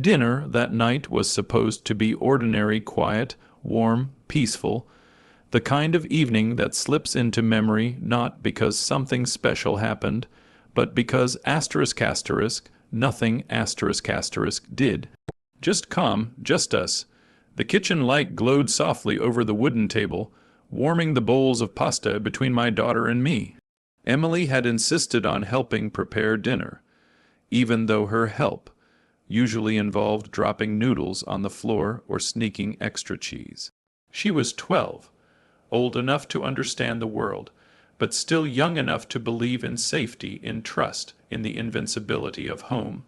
Dinner that night was supposed to be ordinary, quiet, warm, peaceful, the kind of evening that slips into memory not because something special happened, but because nothing did. Just calm, just us. The kitchen light glowed softly over the wooden table, warming the bowls of pasta between my daughter and me. Emily had insisted on helping prepare dinner, even though her help usually involved dropping noodles on the floor or sneaking extra cheese. She was 12, old enough to understand the world, but still young enough to believe in safety, in trust, in the invincibility of home.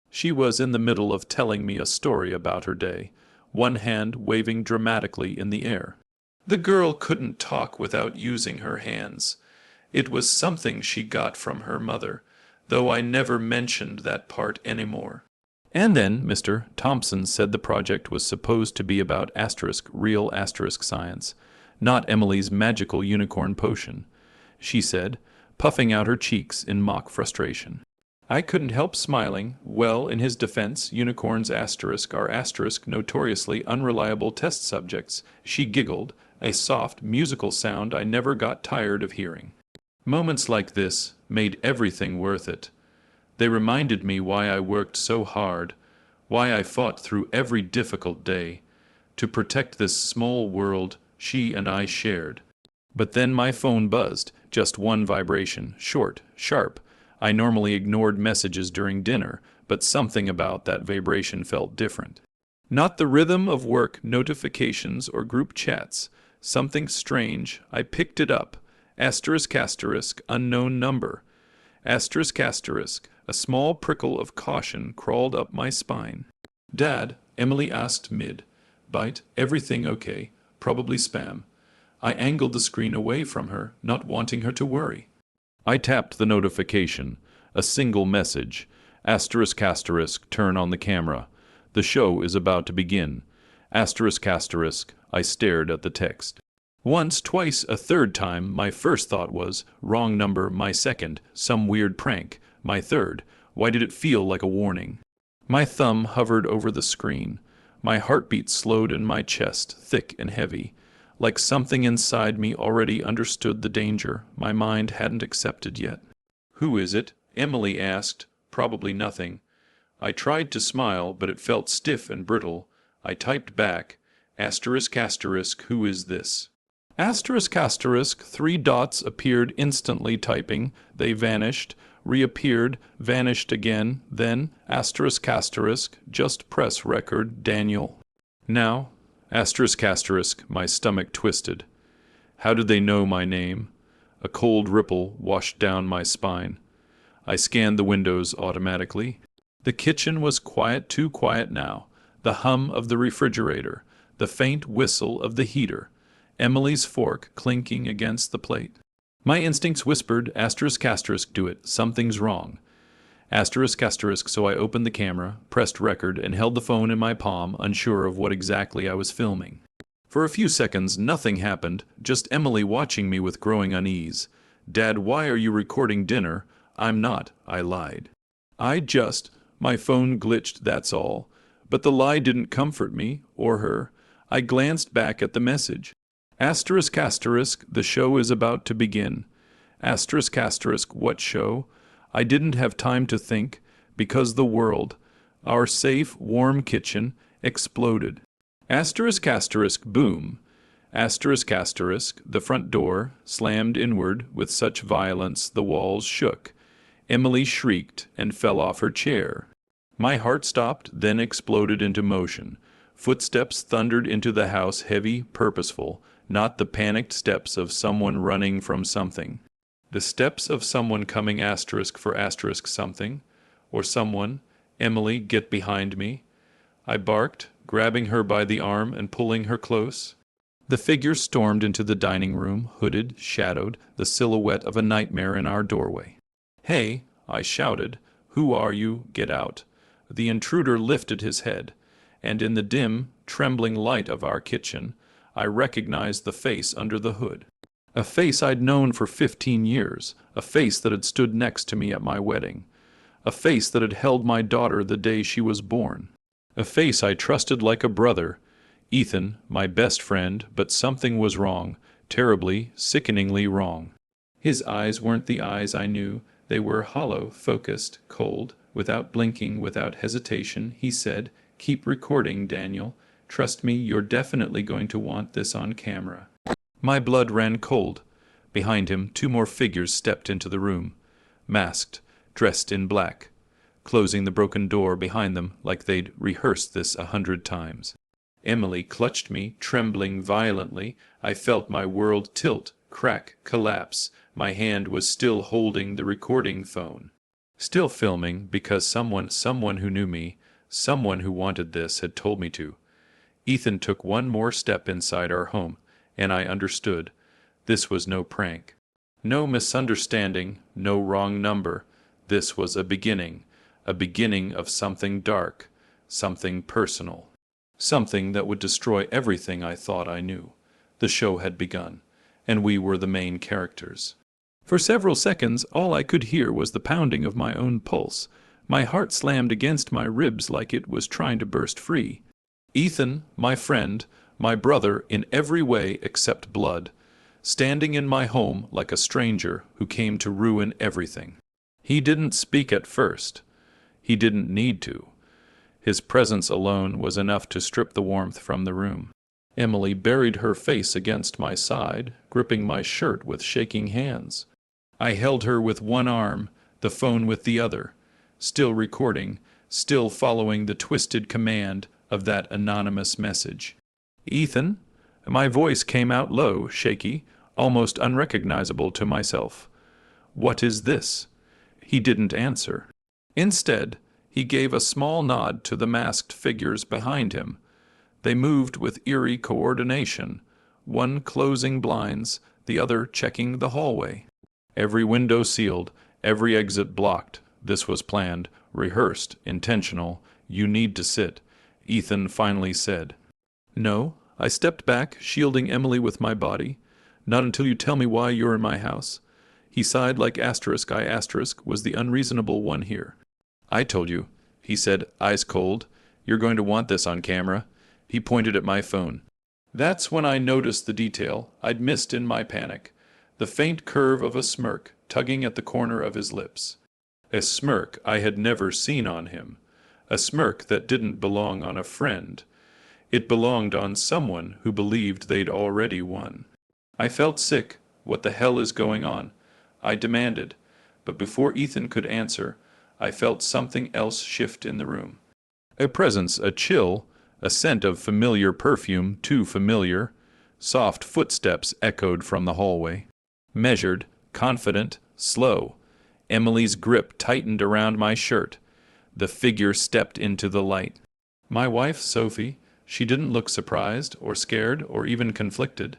She was in the middle of telling me a story about her day, one hand waving dramatically in the air. The girl couldn't talk without using her hands. It was something she got from her mother, though I never mentioned that part anymore. And then Mr. Thompson said the project was supposed to be about real science, not Emily's magical unicorn potion, she said, puffing out her cheeks in mock frustration. I couldn't help smiling. Well, in his defense, unicorns are notoriously unreliable test subjects. She giggled, a soft, musical sound I never got tired of hearing. Moments like this made everything worth it. They reminded me why I worked so hard, why I fought through every difficult day, to protect this small world she and I shared. But then my phone buzzed, just one vibration, short, sharp. I normally ignored messages during dinner, but something about that vibration felt different. Not the rhythm of work notifications or group chats. Something strange. I picked it up. Unknown number. A small prickle of caution crawled up my spine. Dad, Emily asked mid-bite, everything okay? Probably spam. I angled the screen away from her, not wanting her to worry. I tapped the notification. A single message. Turn on the camera. The show is about to begin. I stared at the text. Once, twice, a third time, my first thought was, wrong number, my second, some weird prank. My third, why did it feel like a warning? My thumb hovered over the screen. My heartbeat slowed in my chest, thick and heavy. Like something inside me already understood the danger my mind hadn't accepted yet. Who is it? Emily asked. Probably nothing. I tried to smile, but it felt stiff and brittle. I typed back, who is this? Three dots appeared instantly typing. They vanished, reappeared, vanished again, then, just press record, Daniel. Now, my stomach twisted. How did they know my name? A cold ripple washed down my spine. I scanned the windows automatically. The kitchen was quiet, too quiet now. The hum of the refrigerator, the faint whistle of the heater, Emily's fork clinking against the plate. My instincts whispered, do it, something's wrong. So I opened the camera, pressed record, and held the phone in my palm, unsure of what exactly I was filming. For a few seconds, nothing happened, just Emily watching me with growing unease. Dad, why are you recording dinner? I'm not, I lied. My phone glitched, that's all. But the lie didn't comfort me, or her. I glanced back at the message. The show is about to begin. What show? I didn't have time to think, because the world, our safe, warm kitchen, exploded. Boom. The front door slammed inward with such violence the walls shook. Emily shrieked and fell off her chair. My heart stopped, then exploded into motion. Footsteps thundered into the house, heavy, purposeful, not the panicked steps of someone running from something. The steps of someone coming for something, or someone, Emily, get behind me. I barked, grabbing her by the arm and pulling her close. The figure stormed into the dining room, hooded, shadowed, the silhouette of a nightmare in our doorway. Hey, I shouted. Who are you? Get out. The intruder lifted his head, and in the dim, trembling light of our kitchen, I recognized the face under the hood. A face I'd known for 15 years, a face that had stood next to me at my wedding, a face that had held my daughter the day she was born. A face I trusted like a brother. Ethan, my best friend, but something was wrong, terribly, sickeningly wrong. His eyes weren't the eyes I knew. They were hollow, focused, cold. Without blinking, without hesitation, he said, "Keep recording, Daniel. Trust me, you're definitely going to want this on camera." My blood ran cold. Behind him, two more figures stepped into the room, masked, dressed in black, closing the broken door behind them like they'd rehearsed this 100 times. Emily clutched me, trembling violently. I felt my world tilt, crack, collapse. My hand was still holding the recording phone. Still filming because someone who knew me, someone who wanted this, had told me to. Ethan took one more step inside our home, and I understood. This was no prank. No misunderstanding, no wrong number. This was a beginning of something dark, something personal. Something that would destroy everything I thought I knew. The show had begun, and we were the main characters. For several seconds, all I could hear was the pounding of my own pulse. My heart slammed against my ribs like it was trying to burst free. Ethan, my friend, my brother in every way except blood, standing in my home like a stranger who came to ruin everything. He didn't speak at first. He didn't need to. His presence alone was enough to strip the warmth from the room. Emily buried her face against my side, gripping my shirt with shaking hands. I held her with one arm, the phone with the other, still recording, still following the twisted command of that anonymous message. "Ethan?" My voice came out low, shaky, almost unrecognizable to myself. "What is this?" He didn't answer. Instead, he gave a small nod to the masked figures behind him. They moved with eerie coordination, one closing blinds, the other checking the hallway. Every window sealed, every exit blocked. This was planned, rehearsed, intentional. "You need to sit," Ethan finally said. "No." I stepped back, shielding Emily with my body. "Not until you tell me why you're in my house." He sighed like asterisk I asterisk was the unreasonable one here. "I told you," he said, eyes cold. "You're going to want this on camera." He pointed at my phone. That's when I noticed the detail I'd missed in my panic. The faint curve of a smirk tugging at the corner of his lips. A smirk I had never seen on him. A smirk that didn't belong on a friend. It belonged on someone who believed they'd already won. I felt sick. What the hell is going on? I demanded. But before Ethan could answer, I felt something else shift in the room. A presence, a chill, a scent of familiar perfume, too familiar. Soft footsteps echoed from the hallway. Measured, confident, slow. Emily's grip tightened around my shirt. The figure stepped into the light. My wife, Sophie. She didn't look surprised or scared or even conflicted.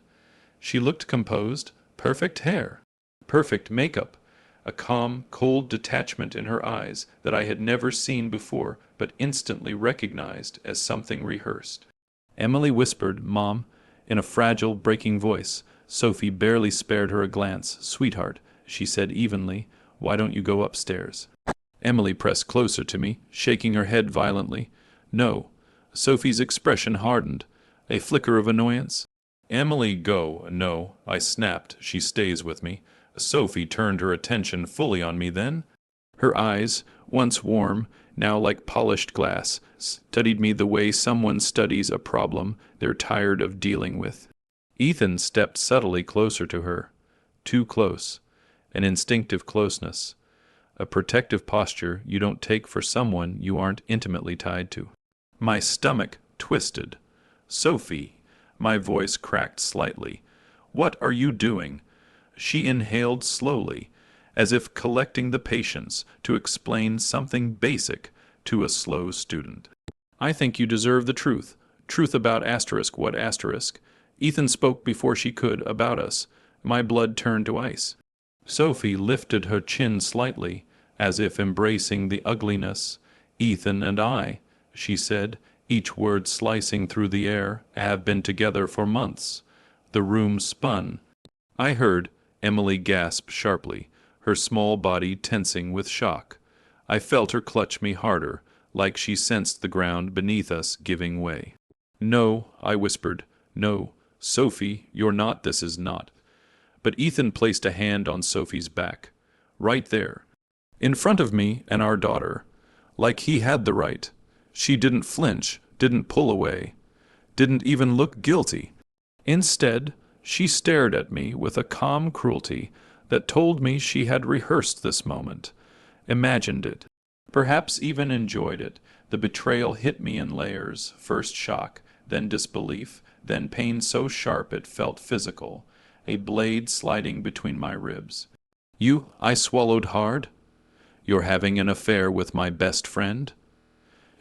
She looked composed, perfect hair, perfect makeup, a calm, cold detachment in her eyes that I had never seen before but instantly recognized as something rehearsed. Emily whispered, "Mom," in a fragile, breaking voice. Sophie barely spared her a glance. "Sweetheart," she said evenly, "why don't you go upstairs?" Emily pressed closer to me, shaking her head violently. "No." Sophie's expression hardened. A flicker of annoyance. "Emily, go." "No," I snapped. "She stays with me." Sophie turned her attention fully on me then. Her eyes, once warm, now like polished glass, studied me the way someone studies a problem they're tired of dealing with. Ethan stepped subtly closer to her. Too close. An instinctive closeness. A protective posture you don't take for someone you aren't intimately tied to. My stomach twisted. "Sophie," my voice cracked slightly. "What are you doing?" She inhaled slowly, as if collecting the patience to explain something basic to a slow student. "I think you deserve the truth. Truth about asterisk what asterisk." Ethan spoke before she could, about us. My blood turned to ice. Sophie lifted her chin slightly, as if embracing the ugliness. "Ethan and I," she said, each word slicing through the air, "have been together for months." The room spun. I heard Emily gasp sharply, her small body tensing with shock. I felt her clutch me harder, like she sensed the ground beneath us giving way. "No," I whispered. "No, Sophie, you're not. This is not." But Ethan placed a hand on Sophie's back. Right there. In front of me and our daughter. Like he had the right. She didn't flinch, didn't pull away, didn't even look guilty. Instead, she stared at me with a calm cruelty that told me she had rehearsed this moment, imagined it, perhaps even enjoyed it. The betrayal hit me in layers, first shock, then disbelief, then pain so sharp it felt physical, a blade sliding between my ribs. "You," I swallowed hard. "You're having an affair with my best friend?"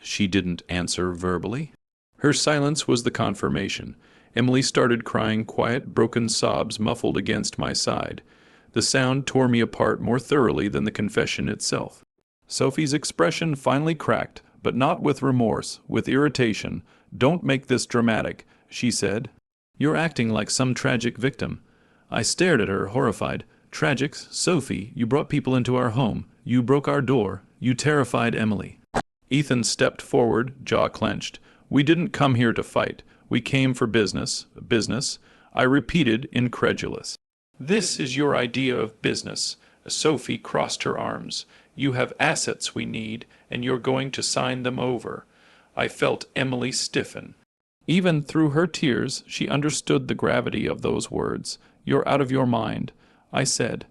She didn't answer verbally. Her silence was the confirmation. Emily started crying quiet, broken sobs muffled against my side. The sound tore me apart more thoroughly than the confession itself. Sophie's expression finally cracked, but not with remorse, with irritation. "Don't make this dramatic," she said. "You're acting like some tragic victim." I stared at her, horrified. "Tragic? Sophie, you brought people into our home. You broke our door. You terrified Emily." Ethan stepped forward, jaw clenched. "We didn't come here to fight. We came for business." "Business?" I repeated, incredulous. "This is your idea of business." Sophie crossed her arms. "You have assets we need, and you're going to sign them over." I felt Emily stiffen. Even through her tears, she understood the gravity of those words. "You're out of your mind," I said.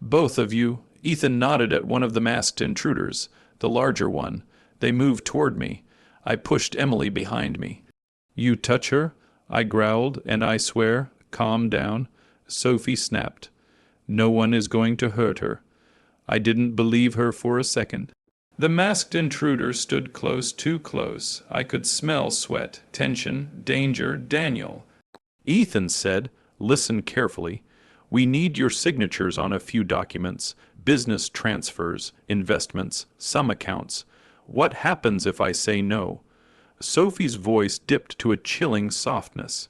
"Both of you." Ethan nodded at one of the masked intruders, the larger one. They moved toward me. I pushed Emily behind me. "You touch her?" I growled, "and I swear—" "Calm down." Sophie snapped. "No one is going to hurt her." I didn't believe her for a second. The masked intruder stood close, too close. I could smell sweat, tension, danger. "Daniel," Ethan said, "listen carefully. We need your signatures on a few documents, business transfers, investments, some accounts. What happens if I say no?" Sophie's voice dipped to a chilling softness.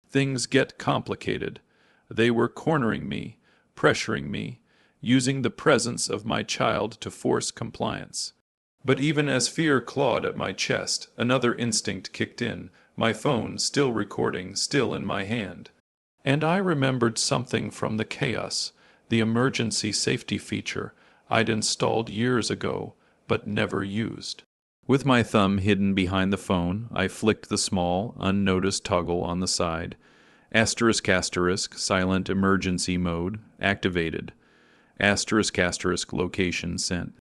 "Things get complicated." They were cornering me, pressuring me, using the presence of my child to force compliance. But even as fear clawed at my chest, another instinct kicked in, my phone still recording, still in my hand. And I remembered something from the chaos, the emergency safety feature I'd installed years ago, but never used. With my thumb hidden behind the phone, I flicked the small, unnoticed toggle on the side. Asterisk asterisk, silent emergency mode, activated. Asterisk asterisk, location sent.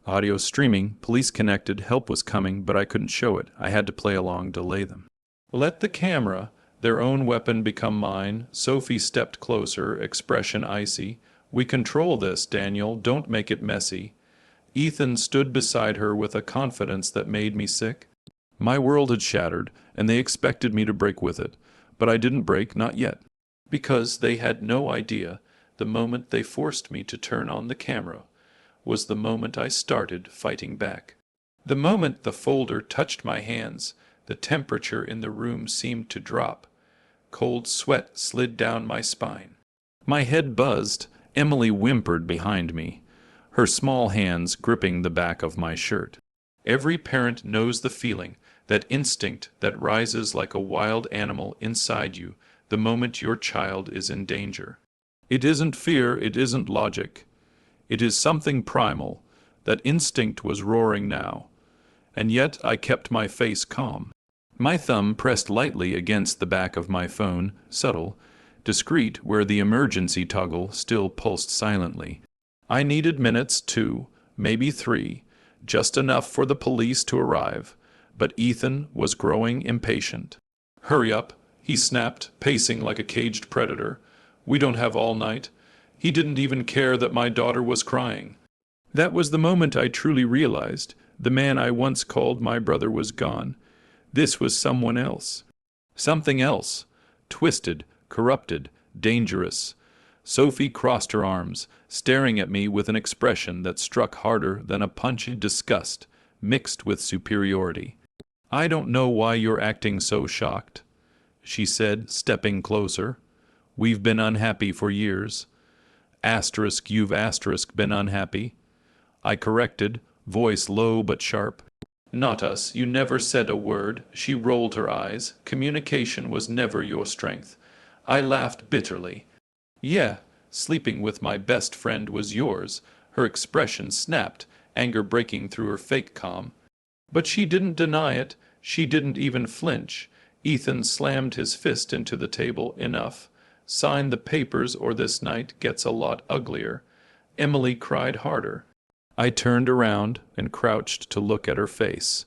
Audio streaming, police connected, help was coming, but I couldn't show it. I had to play along, delay them. "Let the camera, their own weapon, become mine." Sophie stepped closer, expression icy. "We control this, Daniel. Don't make it messy." Ethan stood beside her with a confidence that made me sick. My world had shattered, and they expected me to break with it. But I didn't break, not yet. Because they had no idea the moment they forced me to turn on the camera was the moment I started fighting back. The moment the folder touched my hands, the temperature in the room seemed to drop. Cold sweat slid down my spine. My head buzzed. Emily whimpered behind me, her small hands gripping the back of my shirt. Every parent knows the feeling, that instinct that rises like a wild animal inside you the moment your child is in danger. It isn't fear, it isn't logic. It is something primal. That instinct was roaring now. And yet I kept my face calm. My thumb pressed lightly against the back of my phone, subtle, discreet where the emergency toggle still pulsed silently. I needed minutes, 2, maybe 3, just enough for the police to arrive. But Ethan was growing impatient. "Hurry up," he snapped, pacing like a caged predator. "We don't have all night." He didn't even care that my daughter was crying. That was the moment I truly realized the man I once called my brother was gone. This was someone else. Something else. Twisted, corrupted, dangerous. Sophie crossed her arms, staring at me with an expression that struck harder than a punch in disgust, mixed with superiority. "I don't know why you're acting so shocked," she said, stepping closer. "We've been unhappy for years." Asterisk, you've asterisk been unhappy. I corrected, voice low but sharp. Not us. You never said a word. She rolled her eyes. Communication was never your strength. I laughed bitterly. Yeah, sleeping with my best friend was yours. Her expression snapped, anger breaking through her fake calm. But she didn't deny it. She didn't even flinch. Ethan slammed his fist into the table. Enough. Sign the papers or this night gets a lot uglier. Emily cried harder. I turned around and crouched to look at her face.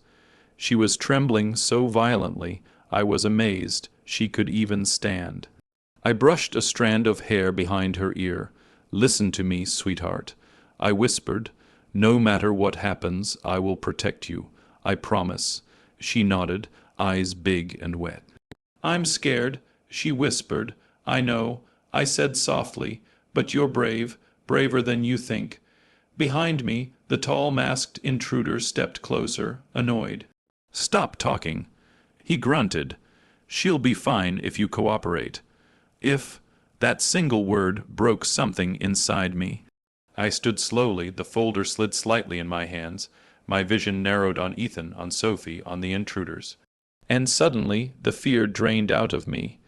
She was trembling so violently, I was amazed she could even stand. I brushed a strand of hair behind her ear. Listen to me, sweetheart. I whispered, no matter what happens, I will protect you. I promise. She nodded, eyes big and wet. I'm scared, she whispered. I know, I said softly, but you're brave, braver than you think. Behind me, the tall masked intruder stepped closer, annoyed. Stop talking. He grunted. She'll be fine if you cooperate. If that single word broke something inside me. I stood slowly, the folder slid slightly in my hands. My vision narrowed on Ethan, on Sophie, on the intruders. And suddenly the fear drained out of me,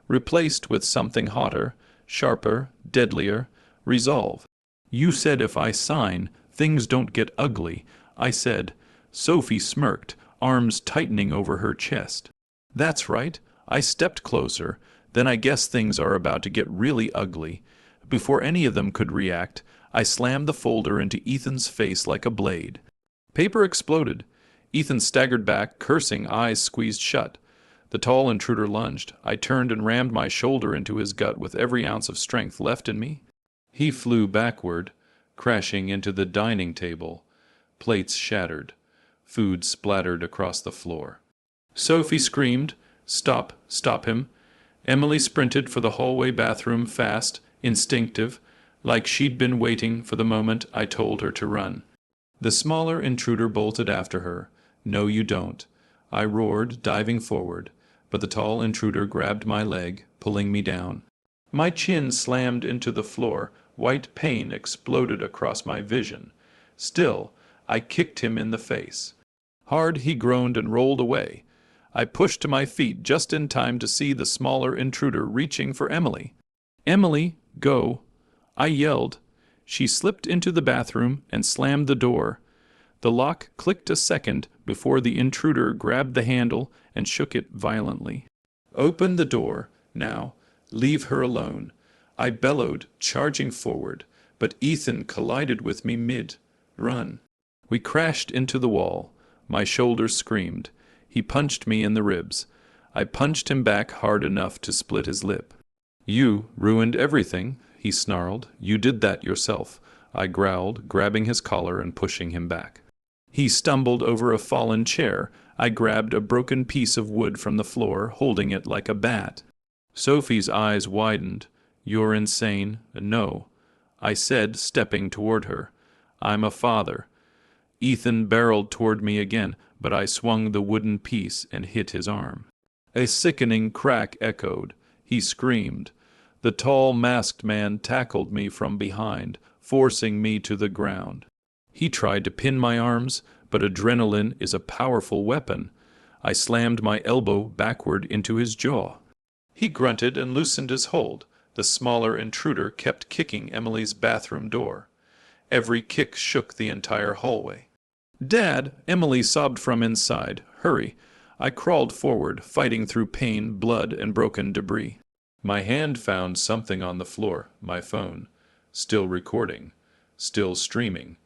replaced with something hotter, sharper, deadlier, resolve. You said if I sign, things don't get ugly, I said. Sophie smirked, arms tightening over her chest. That's right. I stepped closer. Then I guess things are about to get really ugly. Before any of them could react, I slammed the folder into Ethan's face like a blade. Paper exploded. Ethan staggered back, cursing, eyes squeezed shut. The tall intruder lunged. I turned and rammed my shoulder into his gut with every ounce of strength left in me. He flew backward, crashing into the dining table. Plates shattered. Food splattered across the floor. Sophie screamed, "Stop, stop him." Emily sprinted for the hallway bathroom fast, instinctive, like she'd been waiting for the moment I told her to run. The smaller intruder bolted after her. "No, you don't," I roared, diving forward, but the tall intruder grabbed my leg, pulling me down. My chin slammed into the floor. White pain exploded across my vision. Still, I kicked him in the face. Hard he groaned and rolled away. I pushed to my feet just in time to see the smaller intruder reaching for Emily. "Emily, go!" I yelled. She slipped into the bathroom and slammed the door. The lock clicked a second before the intruder grabbed the handle and shook it violently. "Open the door, now. Leave her alone." I bellowed, charging forward, but Ethan collided with me mid-run. We crashed into the wall. My shoulders screamed. He punched me in the ribs. I punched him back hard enough to split his lip. "You ruined everything," he snarled. "You did that yourself," I growled, grabbing his collar and pushing him back. He stumbled over a fallen chair. I grabbed a broken piece of wood from the floor, holding it like a bat. Sophie's eyes widened. "You're insane." "No," I said, stepping toward her. "I'm a father." Ethan barreled toward me again, but I swung the wooden piece and hit his arm. A sickening crack echoed. He screamed. The tall, masked man tackled me from behind, forcing me to the ground. He tried to pin my arms, but adrenaline is a powerful weapon. I slammed my elbow backward into his jaw. He grunted and loosened his hold. The smaller intruder kept kicking Emily's bathroom door. Every kick shook the entire hallway. "Dad!" Emily sobbed from inside. "Hurry!" I crawled forward, fighting through pain, blood, and broken debris. My hand found something on the floor, my phone. Still recording. Still streaming.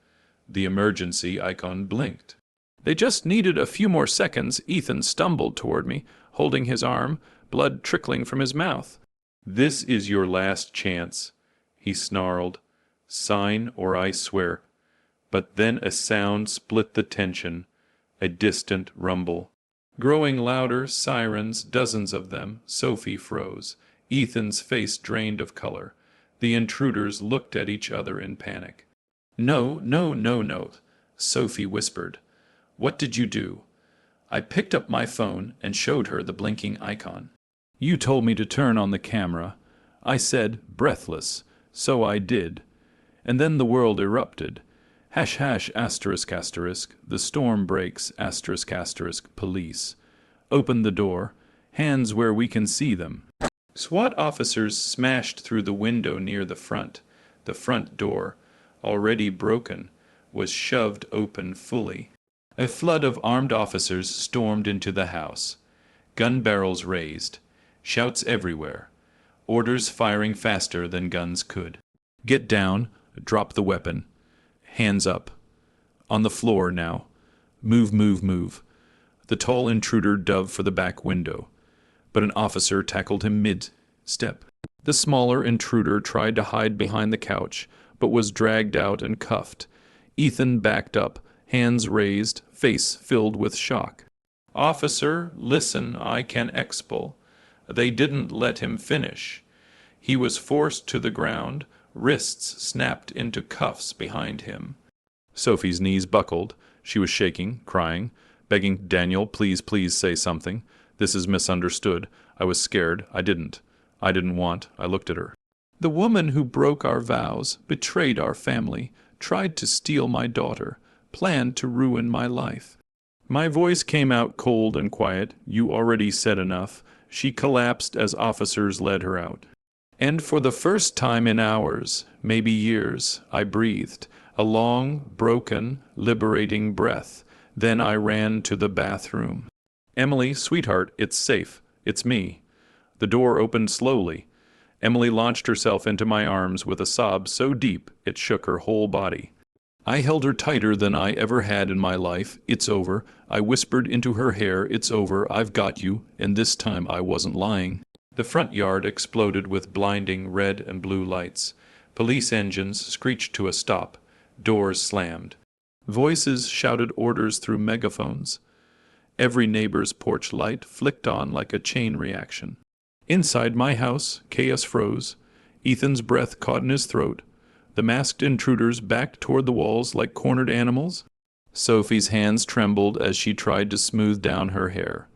The emergency icon blinked. They just needed a few more seconds. Ethan stumbled toward me, holding his arm, blood trickling from his mouth. "This is your last chance," he snarled. "Sign or I swear." But then a sound split the tension, a distant rumble. Growing louder, sirens, dozens of them. Sophie froze. Ethan's face drained of color. The intruders looked at each other in panic. "No, no, no, no," Sophie whispered. "What did you do?" I picked up my phone and showed her the blinking icon. "You told me to turn on the camera." I said, breathless. "So I did." And then the world erupted. Hash hash asterisk asterisk. The storm breaks asterisk asterisk. Police. Open the door. Hands where we can see them. SWAT officers smashed through the window near the front. The front door, already broken, was shoved open fully. A flood of armed officers stormed into the house. Gun barrels raised. Shouts everywhere. Orders firing faster than guns could. Get down. Drop the weapon. Hands up. On the floor now. Move, move, move. The tall intruder dove for the back window, but an officer tackled him mid-step. The smaller intruder tried to hide behind the couch, but was dragged out and cuffed. Ethan backed up, hands raised, face filled with shock. Officer, listen, I can expel. They didn't let him finish. He was forced to the ground, wrists snapped into cuffs behind him. Sophie's knees buckled. She was shaking, crying, begging Daniel, please, please say something. This is misunderstood. I was scared. I didn't want. I looked at her. The woman who broke our vows, betrayed our family, tried to steal my daughter, planned to ruin my life. My voice came out cold and quiet. You already said enough. She collapsed as officers led her out. And for the first time in hours, maybe years, I breathed, a long, broken, liberating breath. Then I ran to the bathroom. Emily, sweetheart, it's safe. It's me. The door opened slowly. Emily launched herself into my arms with a sob so deep it shook her whole body. I held her tighter than I ever had in my life. It's over. I whispered into her hair, it's over, I've got you, and this time I wasn't lying. The front yard exploded with blinding red and blue lights. Police engines screeched to a stop. Doors slammed. Voices shouted orders through megaphones. Every neighbor's porch light flicked on like a chain reaction. Inside my house, chaos froze. Ethan's breath caught in his throat. The masked intruders backed toward the walls like cornered animals. Sophie's hands trembled as she tried to smooth down her hair.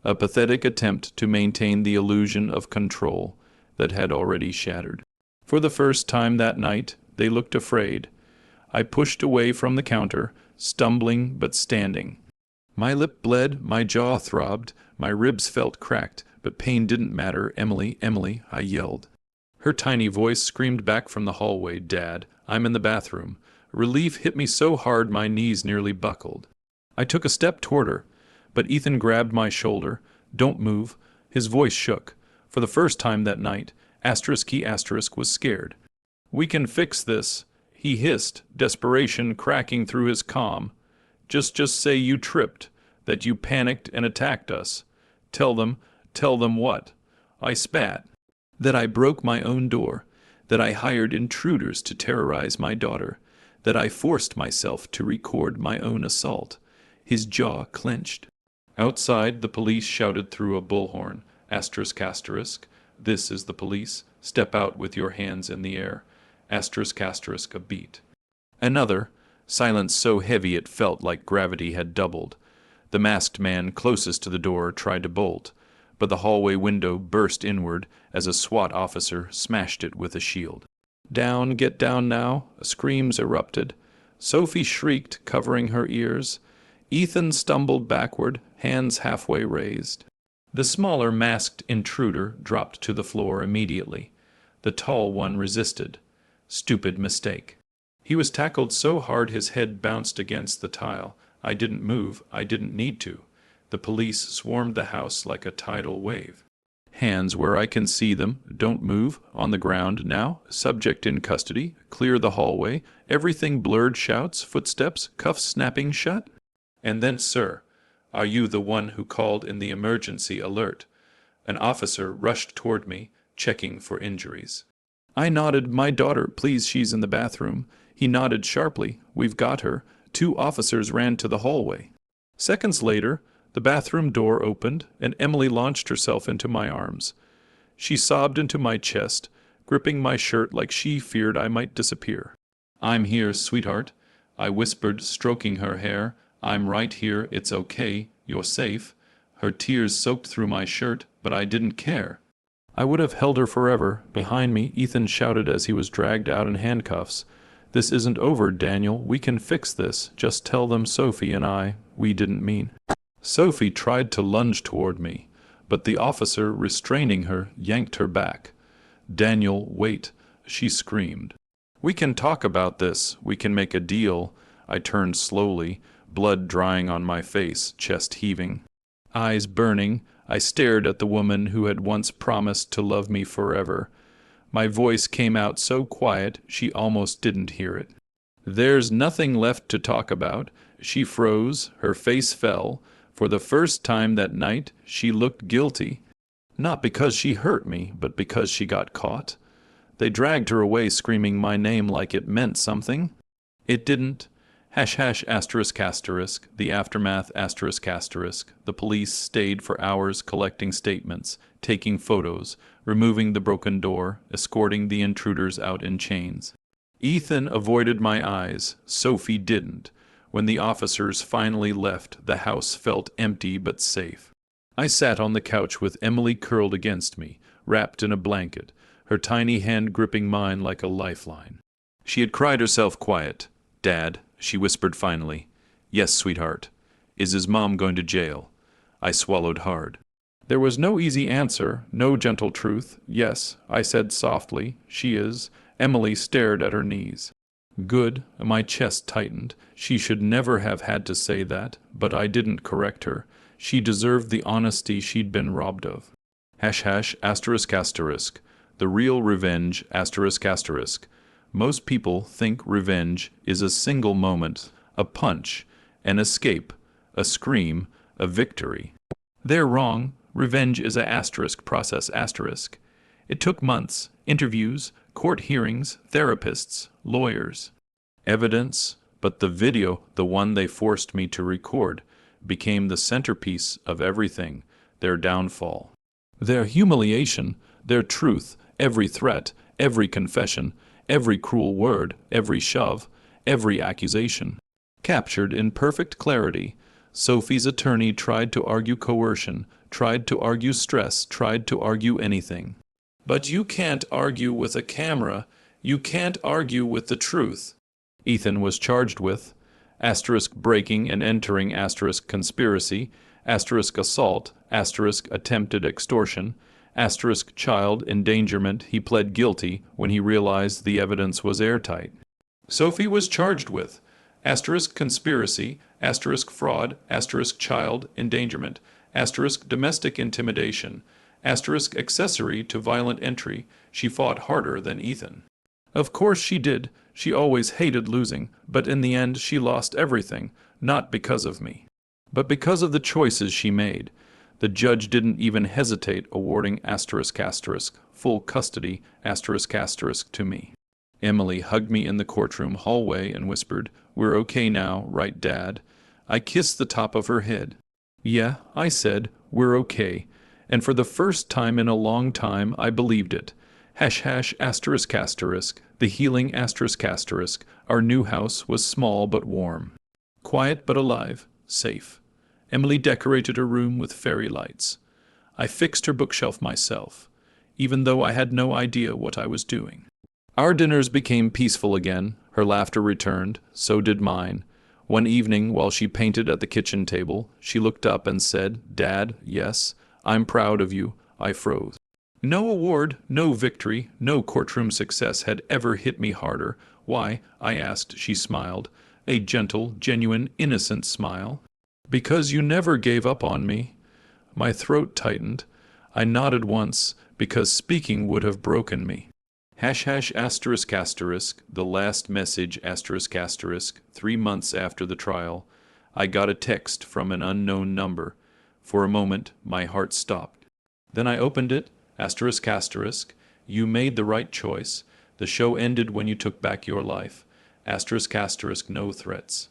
A pathetic attempt to maintain the illusion of control that had already shattered. For the first time that night, they looked afraid. I pushed away from the counter, stumbling but standing. My lip bled, my jaw throbbed, my ribs felt cracked, but pain didn't matter. Emily, Emily, I yelled. Her tiny voice screamed back from the hallway, Dad, I'm in the bathroom. Relief hit me so hard my knees nearly buckled. I took a step toward her, but Ethan grabbed my shoulder. Don't move. His voice shook. For the first time that night, he was scared. We can fix this, he hissed, desperation cracking through his calm. Just say you tripped, that you panicked and attacked us. Tell them what? I spat. That I broke my own door, that I hired intruders to terrorize my daughter, that I forced myself to record my own assault. His jaw clenched. Outside, the police shouted through a bullhorn, asterisk, asterisk. This is the police. Step out with your hands in the air. Asterisk, asterisk, a beat. Another, silence so heavy it felt like gravity had doubled. The masked man closest to the door tried to bolt, but the hallway window burst inward as a SWAT officer smashed it with a shield. Down, get down now, screams erupted. Sophie shrieked, covering her ears. Ethan stumbled backward, hands halfway raised. The smaller masked intruder dropped to the floor immediately. The tall one resisted. Stupid mistake. He was tackled so hard his head bounced against the tile. I didn't move. I didn't need to. The police swarmed the house like a tidal wave. Hands where I can see them. Don't move. On the ground now. Subject in custody. Clear the hallway. Everything blurred shouts, footsteps, cuffs snapping shut. And then, sir, are you the one who called in the emergency alert? An officer rushed toward me, checking for injuries. I nodded, my daughter, please, she's in the bathroom. He nodded sharply, we've got her. 2 officers ran to the hallway. Seconds later, the bathroom door opened, and Emily launched herself into my arms. She sobbed into my chest, gripping my shirt like she feared I might disappear. I'm here, sweetheart, I whispered, stroking her hair. I'm right here, it's okay, you're safe. Her tears soaked through my shirt, but I didn't care. I would have held her forever. Behind me, Ethan shouted as he was dragged out in handcuffs. This isn't over, Daniel. We can fix this. Just tell them Sophie and we didn't mean. Sophie tried to lunge toward me, but the officer, restraining her, yanked her back. Daniel, wait, she screamed. We can talk about this. We can make a deal. I turned slowly, blood drying on my face, chest heaving. Eyes burning, I stared at the woman who had once promised to love me forever. My voice came out so quiet she almost didn't hear it. There's nothing left to talk about. She froze, her face fell. For the first time that night, she looked guilty. Not because she hurt me, but because she got caught. They dragged her away screaming my name like it meant something. It didn't. #***, the aftermath ****. The police stayed for hours collecting statements, taking photos, removing the broken door, escorting the intruders out in chains. Ethan avoided my eyes. Sophie didn't. When the officers finally left, the house felt empty but safe. I sat on the couch with Emily curled against me, wrapped in a blanket, her tiny hand gripping mine like a lifeline. She had cried herself quiet. "Dad," she whispered finally. "Yes, sweetheart. Is his mom going to jail?" I swallowed hard. There was no easy answer, no gentle truth. "Yes," I said softly, "she is." Emily stared at her knees. Good. My chest tightened. She should never have had to say that, but I didn't correct her. She deserved the honesty she'd been robbed of. #***. The real revenge ****. Most people think revenge is a single moment, a punch, an escape, a scream, a victory. They're wrong. Revenge is a process ****. It took months, interviews, court hearings, therapists, lawyers, evidence, but the video, the one they forced me to record, became the centerpiece of everything, their downfall. Their humiliation, their truth, every threat, every confession, every cruel word, every shove, every accusation. Captured in perfect clarity, Sophie's attorney tried to argue coercion, tried to argue stress, tried to argue anything. But you can't argue with a camera. You can't argue with the truth. Ethan was charged with **breaking and entering *conspiracy, *assault, attempted extortion, child endangerment. He pled guilty when he realized the evidence was airtight. Sophie was charged with *conspiracy, fraud, child endangerment, domestic intimidation, accessory to violent entry. She fought harder than Ethan. Of course she did. She always hated losing, but in the end she lost everything, not because of me, but because of the choices she made. The judge didn't even hesitate awarding full custody to me. Emily hugged me in the courtroom hallway and whispered, "We're okay now, right, Dad?" I kissed the top of her head. "Yeah," I said, "we're okay." And for the first time in a long time, I believed it. ##*, the healing ***. Our new house was small but warm. Quiet but alive, safe. Emily decorated her room with fairy lights. I fixed her bookshelf myself, even though I had no idea what I was doing. Our dinners became peaceful again. Her laughter returned, so did mine. One evening, while she painted at the kitchen table, she looked up and said, "Dad, yes, I'm proud of you." I froze. No award, no victory, no courtroom success had ever hit me harder. "Why?" I asked. She smiled, a gentle, genuine, innocent smile. "Because you never gave up on me." My throat tightened. I nodded once, because speaking would have broken me. ##*, the last message ***, 3 months after the trial. I got a text from an unknown number. For a moment, my heart stopped. Then I opened it. ***, you made the right choice. The show ended when you took back your life. ***, no threats.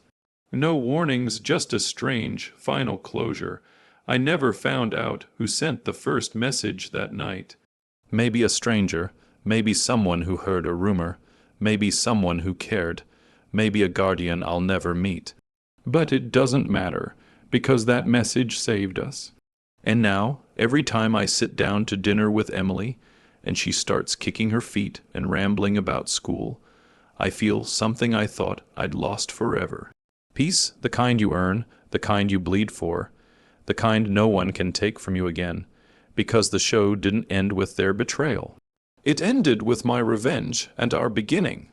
No warnings, just a strange, final closure. I never found out who sent the first message that night. Maybe a stranger, maybe someone who heard a rumor, maybe someone who cared, maybe a guardian I'll never meet. But it doesn't matter, because that message saved us. And now, every time I sit down to dinner with Emily, and she starts kicking her feet and rambling about school, I feel something I thought I'd lost forever. Peace, the kind you earn, the kind you bleed for, the kind no one can take from you again, because the show didn't end with their betrayal. It ended with my revenge and our beginning.